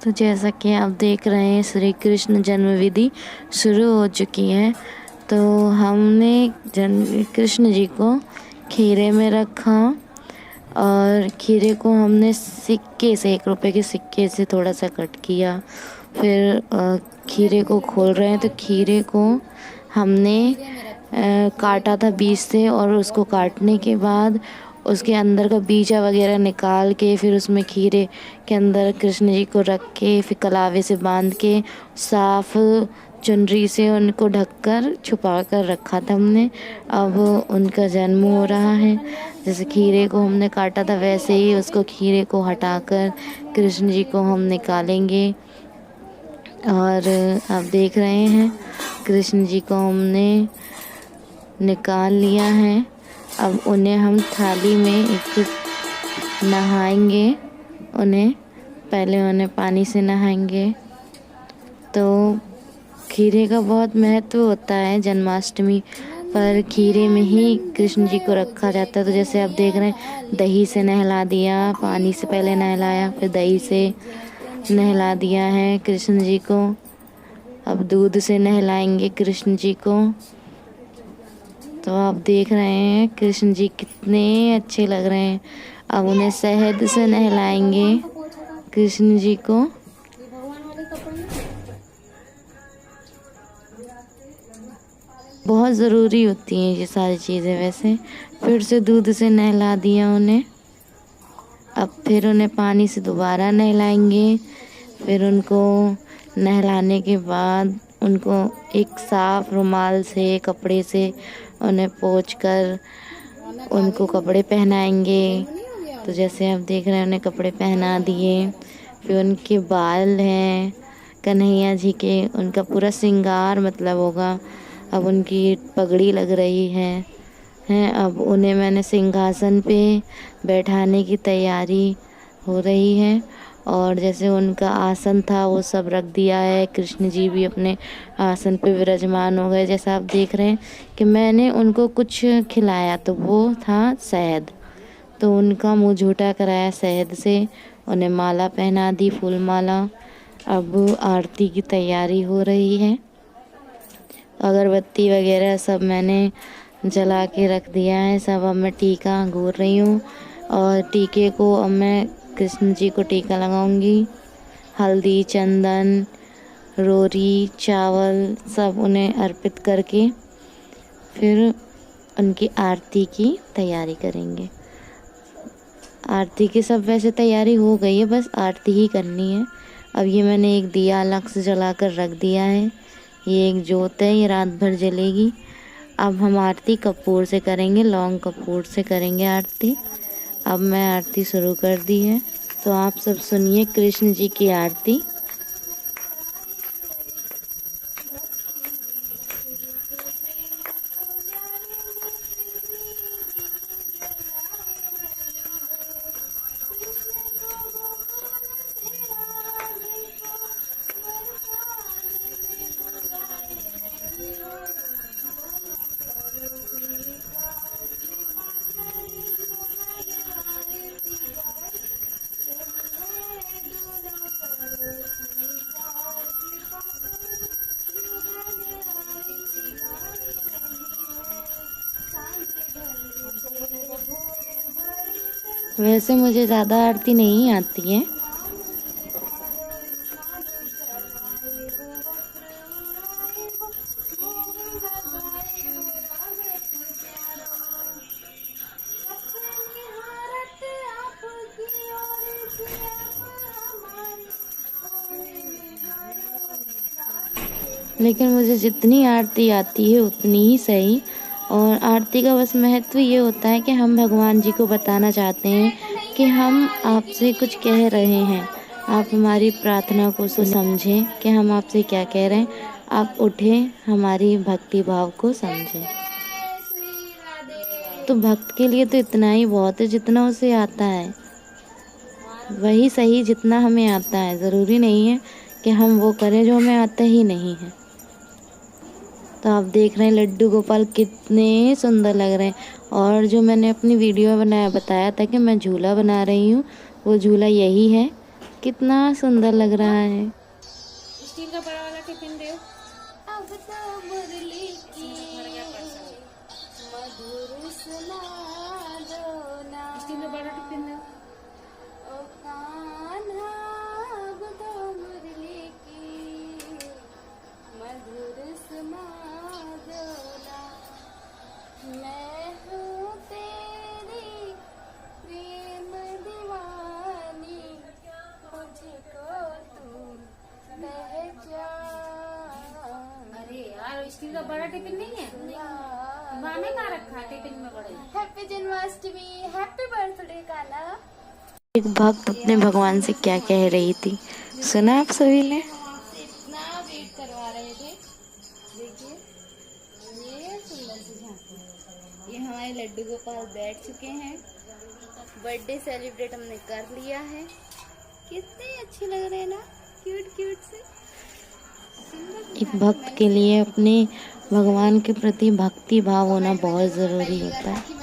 तो जैसा कि आप देख रहे हैं श्री कृष्ण जन्म विधि शुरू हो चुकी है। तो हमने कृष्ण जी को खीरे में रखा और खीरे को हमने सिक्के से 1 रुपए के सिक्के से थोड़ा सा कट किया। फिर खीरे को खोल रहे हैं तो खीरे को हमने काटा था बीज से और उसको काटने के बाद उसके अंदर का बीजा वगैरह निकाल के फिर उसमें खीरे के अंदर कृष्ण जी को रख के फिर कलावे से बांध के साफ चुनरी से उनको ढककर छुपा कर रखा था हमने। अब उनका जन्म हो रहा है। जैसे खीरे को हमने काटा था वैसे ही उसको खीरे को हटाकर कृष्ण जी को हम निकालेंगे। और आप देख रहे हैं कृष्ण जी को हमने निकाल लिया है। अब उन्हें हम थाली में एक नहाएंगे। पहले पानी से नहाएंगे। तो खीरे का बहुत महत्व होता है। जन्माष्टमी पर खीरे में ही कृष्ण जी को रखा जाता है। तो जैसे आप देख रहे हैं दही से नहला दिया, पानी से पहले नहलाया, फिर दही से नहला दिया है कृष्ण जी को। अब दूध से नहलाएंगे कृष्ण जी को। तो आप देख रहे हैं कृष्ण जी कितने अच्छे लग रहे हैं। अब उन्हें शहद से नहलाएंगे कृष्ण जी को। बहुत ज़रूरी होती हैं ये सारी चीज़ें। वैसे फिर से दूध से नहला दिया उन्हें। अब फिर उन्हें पानी से दोबारा नहलाएंगे। फिर उनको नहलाने के बाद उनको एक साफ रुमाल से कपड़े से उन्हें पोंछकर उनको कपड़े पहनाएंगे। तो जैसे आप देख रहे हैं उन्हें कपड़े पहना दिए। फिर उनके बाल हैं कन्हैया जी के, उनका पूरा श्रृंगार मतलब होगा। अब उनकी पगड़ी लग रही है। अब उन्हें मैंने सिंहासन पे बैठाने की तैयारी हो रही है। और जैसे उनका आसन था वो सब रख दिया है। कृष्ण जी भी अपने आसन पे विराजमान हो गए। जैसा आप देख रहे हैं कि मैंने उनको कुछ खिलाया तो वो था शहद। तो उनका मुंह झूठा कराया शहद से, उन्हें माला पहना दी, फूल माला। अब आरती की तैयारी हो रही है। अगरबत्ती वगैरह सब मैंने जला के रख दिया है। सब अब मैं टीका घूर रही हूँ। और टीके को अब मैं कृष्ण जी को टीका लगाऊंगी। हल्दी, चंदन, रोरी, चावल सब उन्हें अर्पित करके फिर उनकी आरती की तैयारी करेंगे। आरती की सब वैसे तैयारी हो गई है, बस आरती ही करनी है। अब ये मैंने एक दिया अलग से जला कर रख दिया है। ये एक जोत है, ये रात भर जलेगी। अब हम आरती कपूर से करेंगे, लौंग कपूर से करेंगे आरती। अब मैं आरती शुरू कर दी है। तो आप सब सुनिए कृष्ण जी की आरती। वैसे मुझे ज़्यादा आरती नहीं आती है। लेकिन मुझे जितनी आरती आती है उतनी ही सही। और आरती का बस महत्व ये होता है कि हम भगवान जी को बताना चाहते हैं कि हम आपसे कुछ कह रहे हैं। आप हमारी प्रार्थना को समझें कि हम आपसे क्या कह रहे हैं। आप उठें, हमारी भक्ति भाव को समझें। तो भक्त के लिए तो इतना ही बहुत है, जितना उसे आता है वही सही, जितना हमें आता है। ज़रूरी नहीं है कि हम वो करें जो हमें आता ही नहीं है। तो आप देख रहे हैं लड्डू गोपाल कितने सुंदर लग रहे हैं। और जो मैंने अपनी वीडियो में बताया था कि मैं झूला बना रही हूँ, वो झूला यही है कितना सुंदर लग रहा है। स्टील का बड़ा वाला टिफिन दे। अब तो मुरली की मधुर सुना दो ना। स्टील का बड़ा टिफिन दे। ओ कान्हा अब तो मुरली की मधुर सुना दो ना। मैं हूँ तेरी प्रेम दीवानी, मुझको तू पहचान। अरे यार स्टील का बड़ा टिफिन नहीं है? माने कहाँ रखा है टिफिन में बड़े? Happy Janmashtami, happy birthday Kanha. एक भक्त अपने भगवान से क्या कह रही थी, सुना आप सभी ने? इतना वेट करवा रहे थे। देखिए ये सुंदर सी झांकी, ये हमारे लड्डू गोपाल बैठ चुके हैं। बर्थडे सेलिब्रेट हमने कर लिया है। कितने अच्छे लग रहे हैं ना, क्यूट क्यूट से। एक भक्त के लिए अपने भगवान के प्रति भक्ति भाव होना बहुत जरूरी होता है।